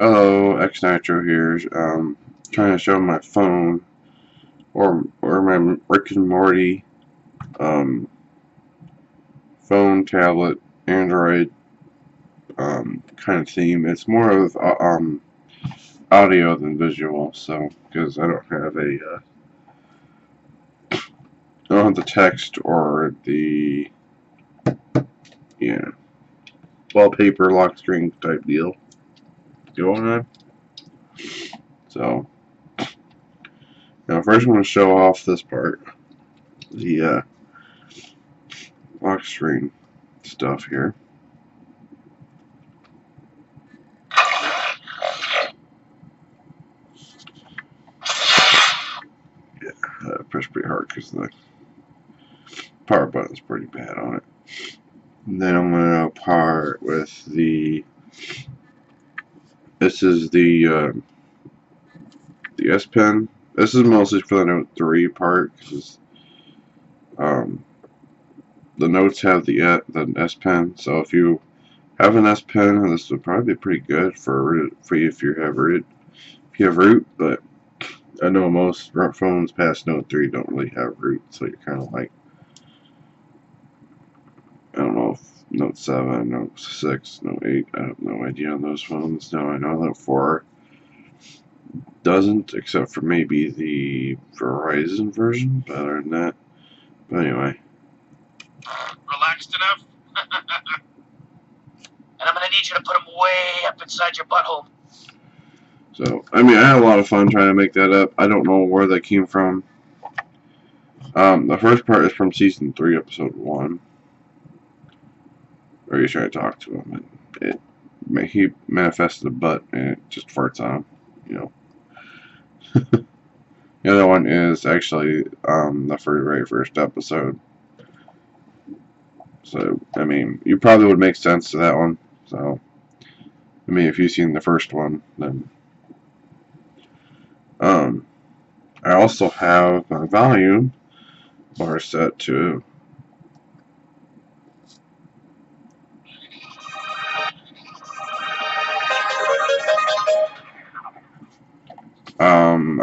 Hello, X Nitro here. Trying to show my phone or my Rick and Morty um, phone, tablet, Android kind of theme. It's more of audio than visual, so because I don't have I don't have the text or the wallpaper lock screen type deal going on. So first I'm going to show off this part, the lock screen stuff here. I pressed pretty hard because the power button's pretty bad on it. And then I'm going to power it with the. This is the S Pen. This is mostly for the Note 3 part because the Notes have the S Pen. So if you have an S Pen, this would probably be pretty good for you if you have root. If you have root, but I know most phones past Note 3 don't really have root, so you're kind of like, I don't know if Note 7, Note 6, Note 8, I have no idea on those phones. Now I know Note 4 doesn't, except for maybe the Verizon version, but other than that. But anyway. Relaxed enough? And I'm going to need you to put them way up inside your butthole. So, I mean, I had a lot of fun trying to make that up. I don't know where that came from. The first part is from Season 3, Episode 1. Where he's trying to talk to him, and he manifested a butt, and it just farts on him, you know. The other one is actually the very first episode. So, I mean, you probably would make sense to that one. So, I mean, if you've seen the first one, then I also have my volume bar set to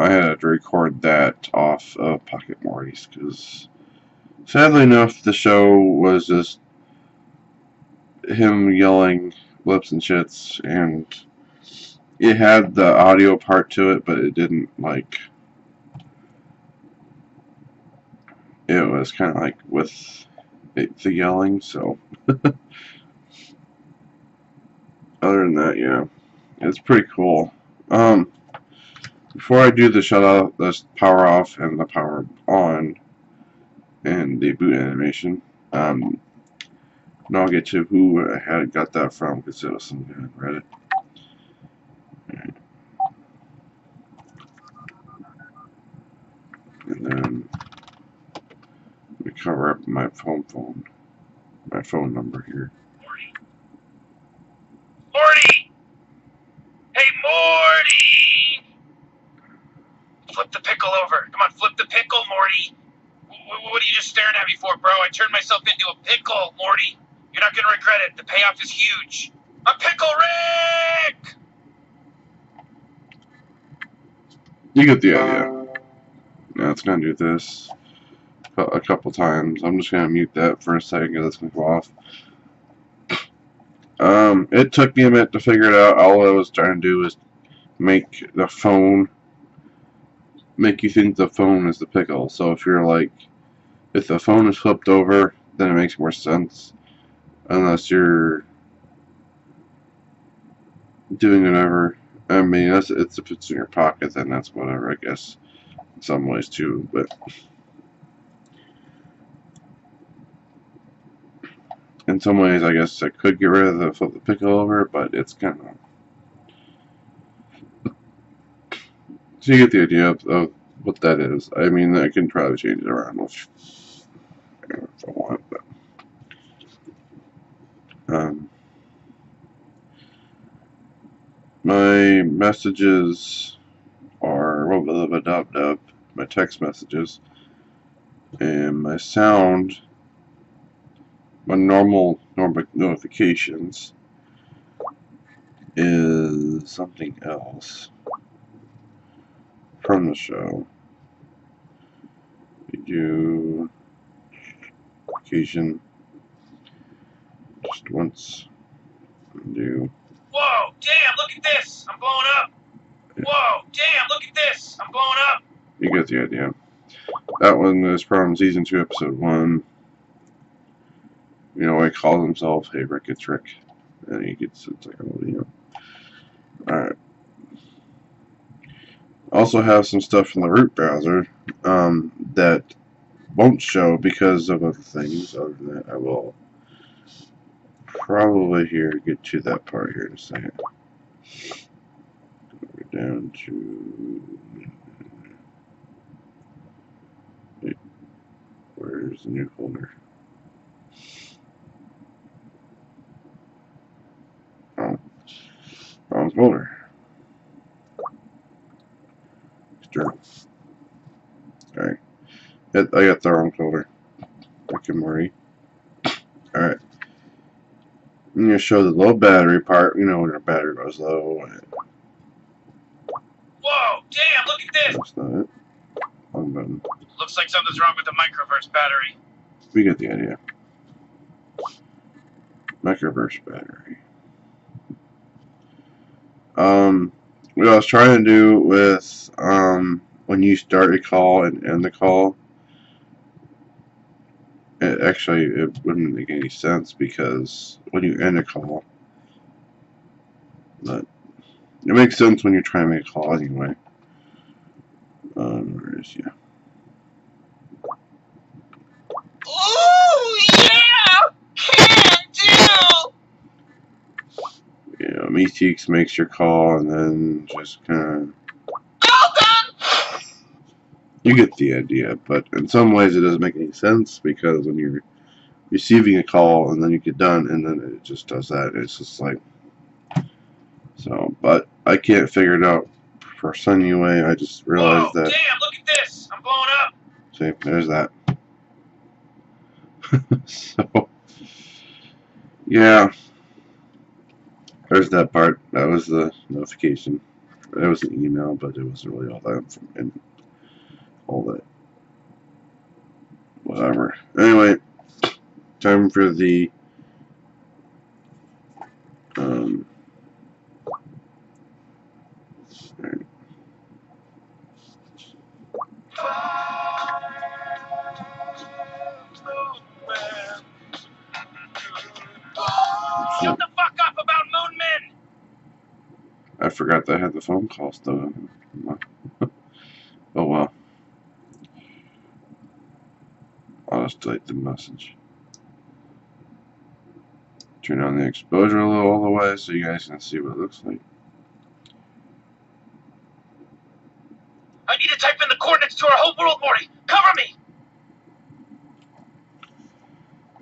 I had to record that off of Pocket Morty's because sadly enough the show was just him yelling lips and shits, and it had the audio part to it, but it didn't, like, it was kind of like with the yelling, so other than that, yeah, it's pretty cool. Before I do the shut off, the power off and the power on and the boot animation, now I'll get to who I had got that from because it was some guy on Reddit. And then let me cover up my phone number here. Morty! Hey, Morty! Flip the pickle over. Come on, flip the pickle, Morty. What are you just staring at me for, bro? I turned myself into a pickle, Morty. You're not going to regret it. The payoff is huge. I'm Pickle Rick! You get the idea. Now it's going to do this a couple times. I'm just going to mute that for a second because it's going to go off. It took me a minute to figure it out. All I was trying to do was make you think the phone is the pickle. So if the phone is flipped over, then it makes more sense. Unless you're doing whatever. I mean, if it's in your pocket, then that's whatever, I guess, in some ways too. But in some ways, I guess I could get rid of the flip the pickle over, but it's kind of. So you get the idea of what that is. I mean, I can probably change it around if I want, but my messages are my text messages, and my sound, my normal notifications is do something else from the show. We do occasion just once. We do. Whoa, damn, look at this! I'm blowing up! Whoa, damn, look at this! I'm blowing up! You get the idea. That one is from season 2, episode 1. You know, he calls himself, hey Rick, it's Rick. And he gets, it's like, oh, you know. Alright. Also have some stuff in the root browser that won't show because of other things. Other than that, I will probably get to that part here in a second. Go down to... Wait, where's the new folder? Oh, wrong folder. External. Alright. I got the wrong folder. Rick and Morty. Alright. I'm going to show the low battery part. You know when our battery goes low. Whoa, damn, look at this! That's not it. Wrong button. Looks like something's wrong with the microverse battery. We get the idea. Microverse battery. What I was trying to do with when you start a call and end the call, it wouldn't make any sense because when you end a call, but it makes sense when you're trying to make a call anyway. Where is you? Ooh, yeah! Can do! You know, Meeteeks makes your call and then just kind of... All done! You get the idea, but in some ways it doesn't make any sense because when you're receiving a call and then you get done and then it just does that, it's just like... So, but I can't figure it out for some anyway. I just realized Whoa, that... damn, look at this! I'm blowing up! See, there's that. So, yeah. There's that part. That was the notification. It was an email, but it wasn't really all that and all that. Whatever. Anyway, time for the right. Shut the fuck up about Moonmen! I forgot that I had the phone call still. Oh well. I'll just delete the message. Turn on the exposure a little all the way so you guys can see what it looks like. I need to type in the coordinates to our home world, Morty! Cover me!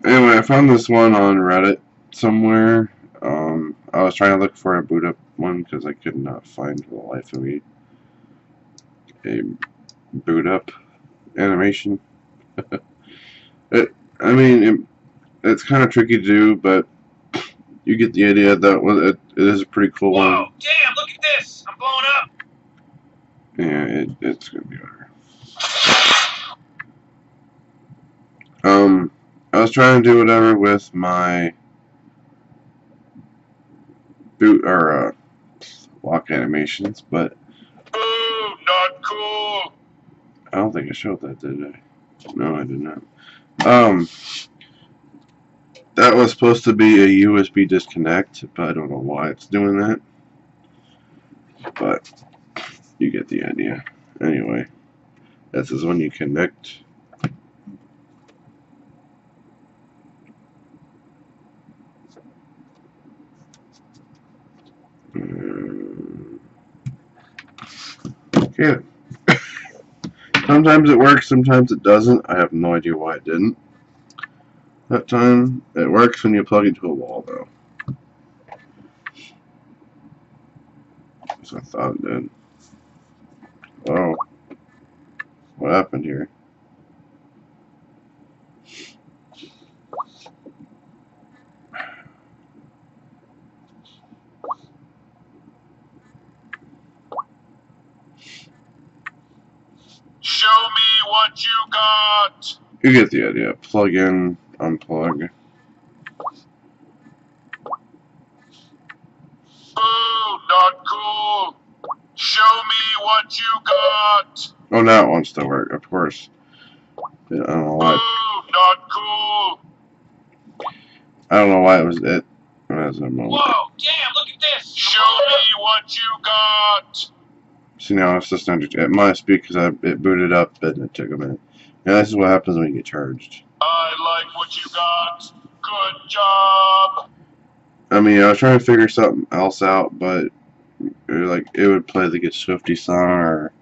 Anyway, I found this one on Reddit somewhere. I was trying to look for a boot up one because I could not find for the life of me a boot up animation. It's kind of tricky to do, but you get the idea that it is a pretty cool one. Whoa, damn, look at this! I'm blowing up! Yeah, it's gonna be better. I was trying to do whatever with my boot or lock animations, but Ooh, not cool! I don't think I showed that, did I? No, I did not. That was supposed to be a USB disconnect, but I don't know why it's doing that. But you get the idea. Anyway, this is when you connect. Okay. Sometimes it works, sometimes it doesn't. I have no idea why it didn't. That time, it works when you plug into a wall, though. So I thought it did. Oh. What happened here? what you got. You get the idea. Plug in, unplug. Ooh, not cool. Show me what you got. Oh, now it wants to work, of course. Yeah, I don't know why. Ooh, not cool. I don't know why it was it. As a moment. Whoa, damn, look at this. Show me what you got. See, now it's just under. It must be because it booted up and it took a minute. Yeah, this is what happens when you get charged. I like what you got. Good job. I mean, I was trying to figure something else out, but it would play the Get Swifty song or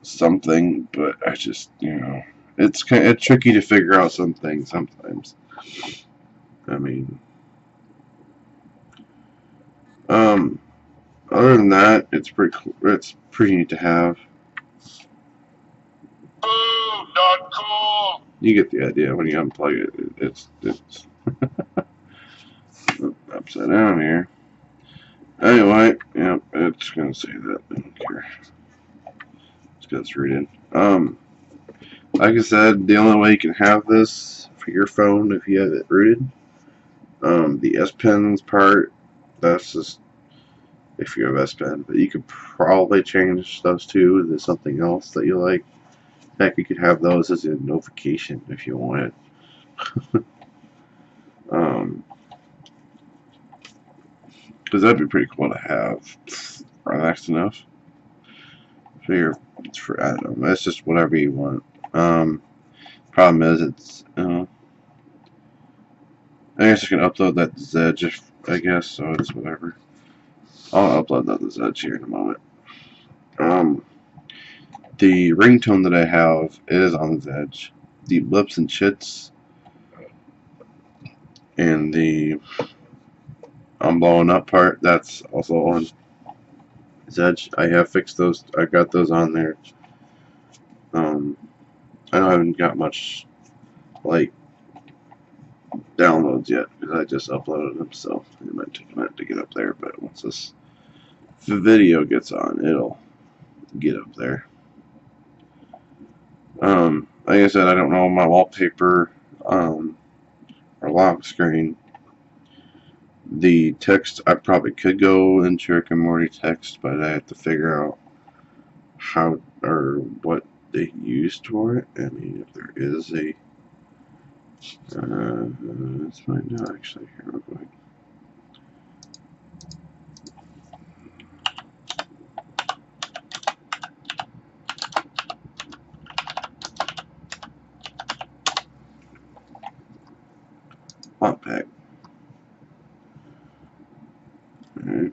something, but I just, it's tricky to figure out some things sometimes. I mean, other than that, it's pretty neat to have. Ooh, not cool. You get the idea. When you unplug it, it's upside down here. Anyway, yep, it's gonna say that. I don't care. Let's get this rooted. Like I said, the only way you can have this for your phone if you have it rooted, the S Pen's part, that's just if you have S Pen. But you could probably change those two to something else that you like. Heck, you could have those as a notification if you wanted. Because that'd be pretty cool to have. Relaxed enough. I don't know. It's just whatever you want. Problem is, it's I guess you can upload that to Zedge, I guess. So it's whatever. I'll upload that to Zedge here in a moment. The ringtone that I have is on Zedge. The Lips and Chits and the I'm blowing up part, that's also on Zedge. I have fixed those. I got those on there. I haven't got much like downloads yet because I just uploaded them, so it might take a minute to get up there. But once this video gets on, it'll get up there. Like I said, I don't know my wallpaper or lock screen. The text, I probably could go into Rick and Morty text, but I have to figure out how or what they used for it. I mean, if there is a let's find out actually here real quick. Font pack. Alright.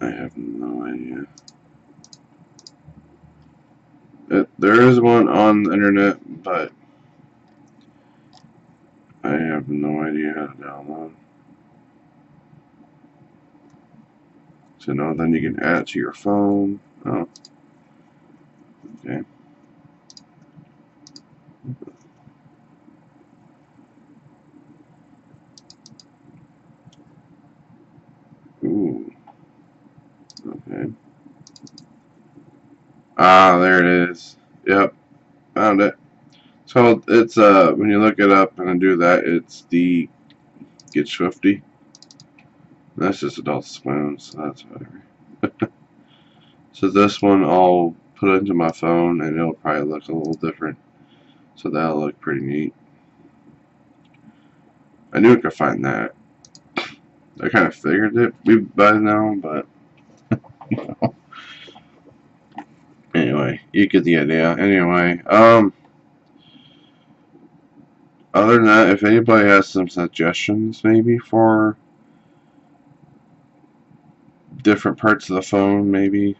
I have no idea. There is one on the internet, but I have no idea how to download. So no, then you can add it to your phone. Oh, okay. Ooh. Okay. Ah, there it is. Yep, found it. So it's when you look it up and do that, it's the Get Swifty. That's just Adult Swim, so that's whatever. So this one I'll put into my phone and it'll probably look a little different. So that'll look pretty neat. I knew I could find that. I kind of figured it by now, but you know. Anyway, you get the idea. Anyway, other than that, if anybody has some suggestions maybe for different parts of the phone, maybe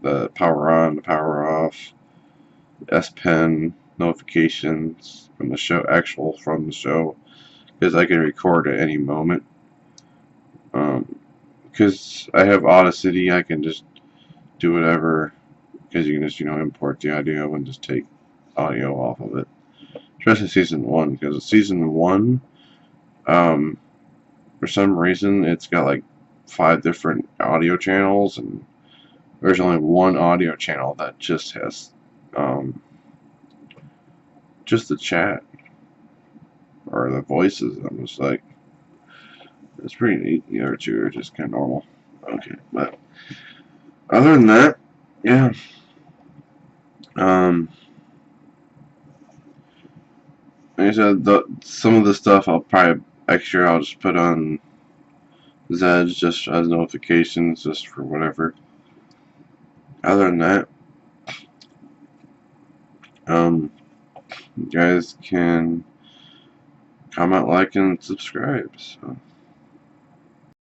the power on, the power off, S Pen, notifications from the show, from the show, because I can record at any moment. Because I have Audacity, I can just do whatever, because you can just, import the audio and just take audio off of it. Especially season 1, because season 1, for some reason it's got like 5 different audio channels, and there's only one audio channel that just has just the chat or the voices. I'm just like, it's pretty neat. The other two are just kind of normal. Okay, but other than that, yeah. Like I said, some of the stuff I'll probably extra. I'll just put on Zeds just as notifications, just for whatever. Other than that, you guys can comment, like, and subscribe. So.